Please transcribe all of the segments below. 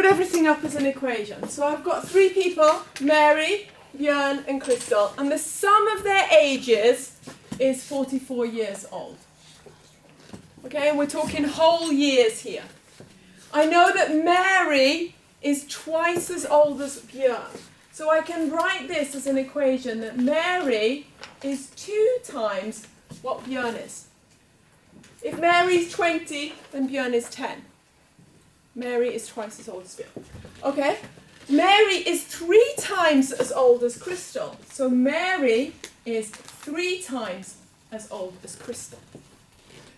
put everything up as an equation. So I've got three people, Mary, Björn and Crystal, and the sum of their ages is 44 years old. Okay, and we're talking whole years here. I know that Mary is twice as old as Björn. So I can write this as an equation that Mary is 2 times what Björn is. If Mary's 20, then Björn is 10. Mary is twice as old as Björn. Okay? Mary is 3 times as old as Crystal. So Mary is 3 times as old as Crystal.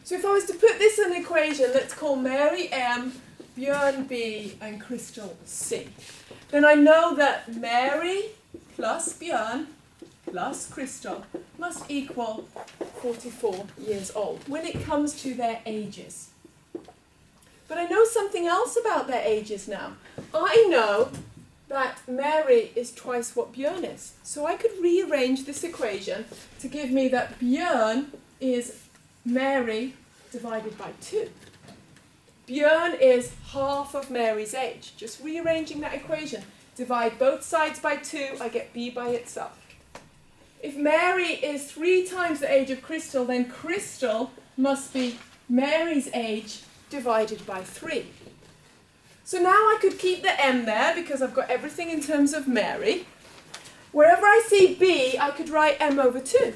So if I was to put this in an equation, let's call Mary M, Björn B, and Crystal C. Then I know that Mary plus Björn plus Crystal must equal 44 years old when it comes to their ages. But I know something else about their ages now. I know that Mary is twice what Björn is. So I could rearrange this equation to give me that Björn is Mary divided by 2. Björn is half of Mary's age. Just rearranging that equation. Divide both sides by 2, I get B by itself. If Mary is 3 times the age of Crystal, then Crystal must be Mary's age divided by 3. So now I could keep the M there because I've got everything in terms of Mary. Wherever I see B, I could write M over 2.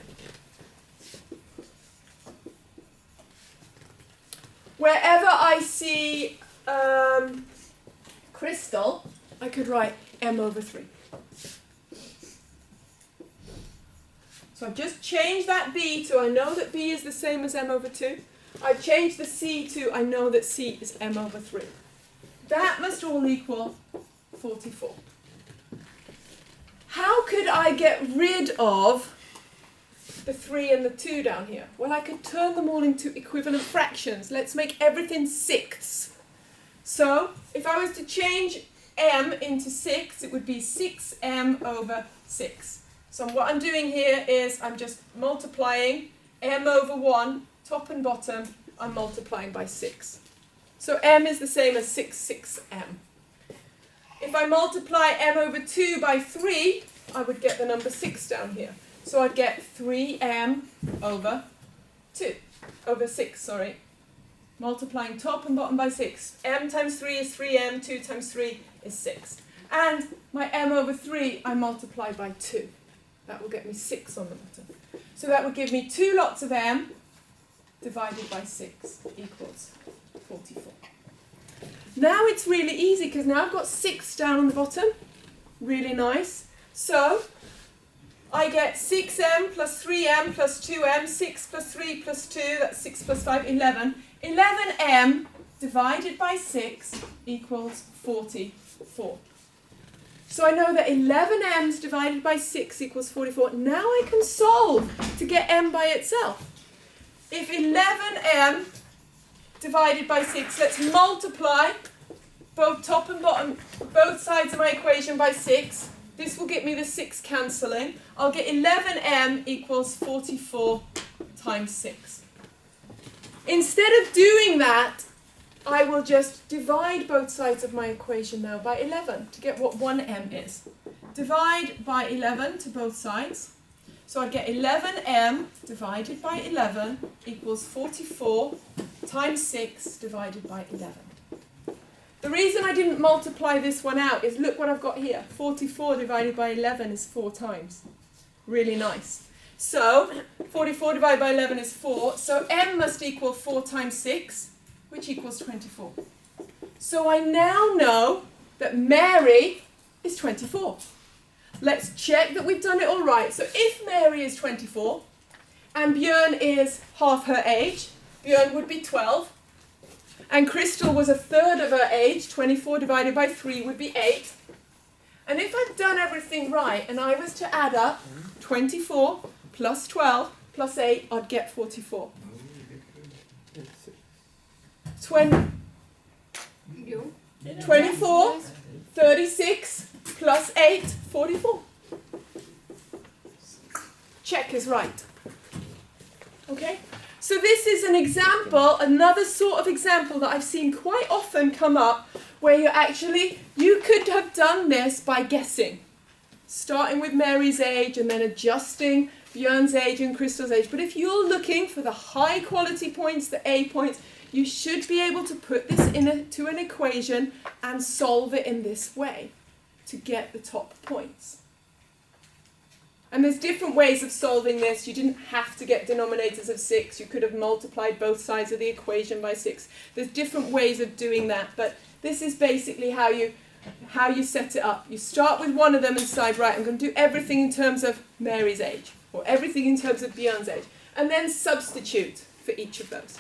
Wherever I see Crystal, I could write M over 3. So I've just changed that B to I know that B is the same as M over 2. I've changed the C to I know that C is M over 3. That must all equal 44. How could I get rid of the 3 and the 2 down here? Well, I could turn them all into equivalent fractions. Let's make everything sixths. So if I was to change M into 6, it would be 6M over 6. So what I'm doing here is I'm just multiplying M over 1, top and bottom, I'm multiplying by 6. So M is the same as 6M. If I multiply M over 2 by 3, I would get the number 6 down here. So I'd get 3M over 6, sorry. Multiplying top and bottom by 6. M times 3 is 3M, 2 times 3 is 6. And my M over 3, I multiply by 2. That will get me 6 on the bottom. So that would give me 2 lots of M divided by 6 equals 44. Now it's really easy because now I've got 6 down on the bottom. Really nice. So I get 6M plus 3M plus 2M, 6 plus 3 plus 2, that's 6 plus 5, 11. 11M divided by 6 equals 44. So I know that 11M's divided by 6 equals 44. Now I can solve to get M by itself. If 11M divided by 6, let's multiply both top and bottom, both sides of my equation by 6. This will get me the 6 cancelling. I'll get 11M equals 44 times 6. Instead of doing that, I will just divide both sides of my equation now by 11 to get what 1M is. Divide by 11 to both sides. So I get 11M divided by 11 equals 44 times 6 divided by 11. The reason I didn't multiply this one out is look what I've got here. 44 divided by 11 is 4 times. Really nice. So 44 divided by 11 is 4. So M must equal 4 times 6, which equals 24. So I now know that Mary is 24. Let's check that we've done it all right. So if Mary is 24 and Björn is half her age, Björn would be 12. And Crystal was a third of her age, 24 divided by 3 would be 8. And if I'd done everything right and I was to add up 24 plus 12 plus 8, I'd get 44. 24, 36 plus 8, 44. Check is right. Okay? So this is an example, another sort of example that I've seen quite often come up where you could have done this by guessing. Starting with Mary's age and then adjusting Björn's age and Crystal's age. But if you're looking for the high quality points, the A points, you should be able to put this into an equation and solve it in this way to get the top points. And there's different ways of solving this. You didn't have to get denominators of 6. You could have multiplied both sides of the equation by 6. There's different ways of doing that, but this is basically how you set it up. You start with one of them and decide, right, I'm going to do everything in terms of Mary's age, or everything in terms of Björn's age, and then substitute for each of those.